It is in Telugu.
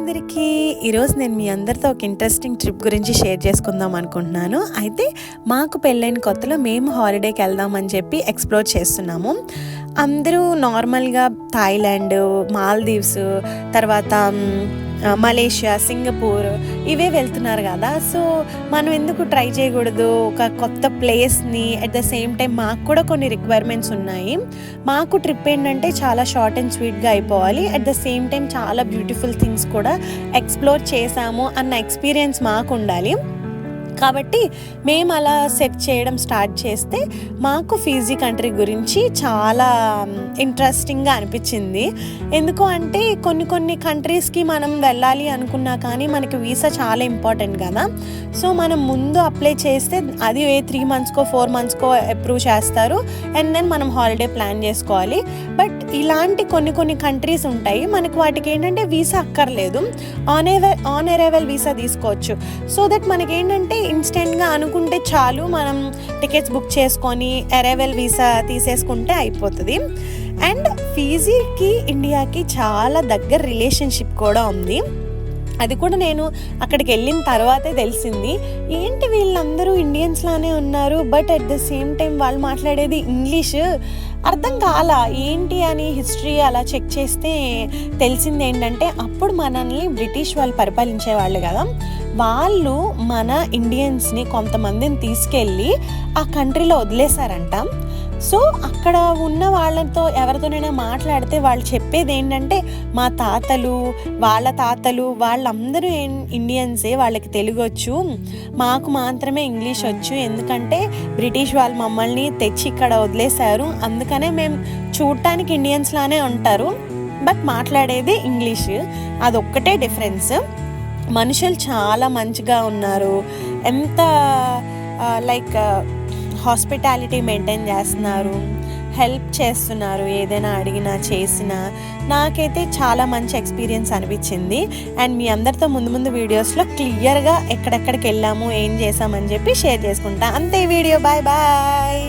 అందరికీ ఈరోజు నేను మీ అందరితో ఒక ఇంట్రెస్టింగ్ ట్రిప్ గురించి షేర్ చేసుకుందాం అనుకుంటున్నాను. అయితే మాకు పెళ్ళైన కొత్తలో మేము హాలిడేకి వెళ్దామని చెప్పి ఎక్స్ప్లోర్ చేస్తున్నాము. అందరూ నార్మల్గా థాయిలాండ్, మాల్దీవ్స్, తర్వాత మలేషియా, సింగపూర్ ఇవే వెళ్తున్నారు కదా. సో మనం ఎందుకు ట్రై చేయకూడదు ఒక కొత్త ప్లేస్ని? అట్ ద సేమ్ టైం మాకు కూడా కొన్ని రిక్వైర్మెంట్స్ ఉన్నాయి. మాకు ట్రిప్ ఏంటంటే చాలా షార్ట్ అండ్ స్వీట్గా అయిపోవాలి. అట్ ద సేమ్ టైం చాలా బ్యూటిఫుల్ థింగ్స్ కూడా ఎక్స్ప్లోర్ చేసాము అన్న ఎక్స్పీరియన్స్ మాకు ఉండాలి. కాబట్టి మేము అలా సెట్ చేయడం స్టార్ట్ చేస్తే మాకు ఫిజీ కంట్రీ గురించి చాలా ఇంట్రెస్టింగ్గా అనిపించింది. ఎందుకు అంటే కొన్ని కంట్రీస్కి మనం వెళ్ళాలి అనుకున్నా కానీ మనకి వీసా చాలా ఇంపార్టెంట్ కదా. సో మనం ముందు అప్లై చేస్తే అది 3 monthsకో 4 monthsకో అప్రూవ్ చేస్తారు. అండ్ దెన్ మనం హాలిడే ప్లాన్ చేసుకోవాలి. బట్ ఇలాంటి కొన్ని కంట్రీస్ ఉంటాయి, మనకు వాటికి ఏంటంటే వీసా అక్కర్లేదు, ఆన్ అరైవల్ వీసా తీసుకోవచ్చు. సో దట్ మనకి ఏంటంటే ఇన్స్టెంట్గా అనుకుంటే చాలు, మనం టికెట్స్ బుక్ చేసుకొని అరైవల్ వీసా తీసేసుకుంటే అయిపోతుంది. అండ్ ఫిజీకి ఇండియాకి చాలా దగ్గర రిలేషన్షిప్ కూడా ఉంది. అది కూడా నేను అక్కడికి వెళ్ళిన తర్వాతే తెలిసింది. ఏంటి వీళ్ళందరూ ఇండియన్స్ లానే ఉన్నారు, but at the same time వాళ్ళు మాట్లాడేది ఇంగ్లీష్ అర్థం కాలా ఏంటి అని హిస్టరీ అలా చెక్ చేస్తే తెలిసింది ఏంటంటే అప్పుడు మనల్ని బ్రిటిష్ వాళ్ళు పరిపాలించే వాళ్ళు కదా. వాళ్ళు మన ఇండియన్స్ని కొంతమందిని తీసుకెళ్ళి ఆ కంట్రీలో వదిలేశారంట. సో అక్కడ ఉన్న వాళ్ళతో ఎవరితోనైనా మాట్లాడితే వాళ్ళు చెప్పేది ఏంటంటే మా తాతలు, వాళ్ళ తాతలు వాళ్ళందరూ ఇండియన్సే, వాళ్ళకి తెలుగు వచ్చు, మాకు మాత్రమే ఇంగ్లీష్ వచ్చు. ఎందుకంటే బ్రిటిష్ వాళ్ళు మమ్మల్ని తెచ్చి ఇక్కడ వదిలేశారు, అందుకనే మేము చూడటానికి ఇండియన్స్ లానే ఉంటారు, బట్ మాట్లాడేది ఇంగ్లీష్. అదొక్కటే డిఫరెన్స్. మనుషులు చాలా మంచిగా ఉన్నారు, ఎంత లైక్ హాస్పిటాలిటీ మెయింటైన్ చేస్తున్నారు, హెల్ప్ చేస్తున్నారు, ఏదైనా అడిగినా చేసినా. నాకైతే చాలా మంచి ఎక్స్పీరియన్స్ అనిపించింది. అండ్ మీ అందరితో ముందు వీడియోస్లో క్లియర్గా ఎక్కడెక్కడికి వెళ్ళాము, ఏం చేసామని చెప్పి షేర్ చేసుకుంటా. అంతే వీడియో. Bye bye.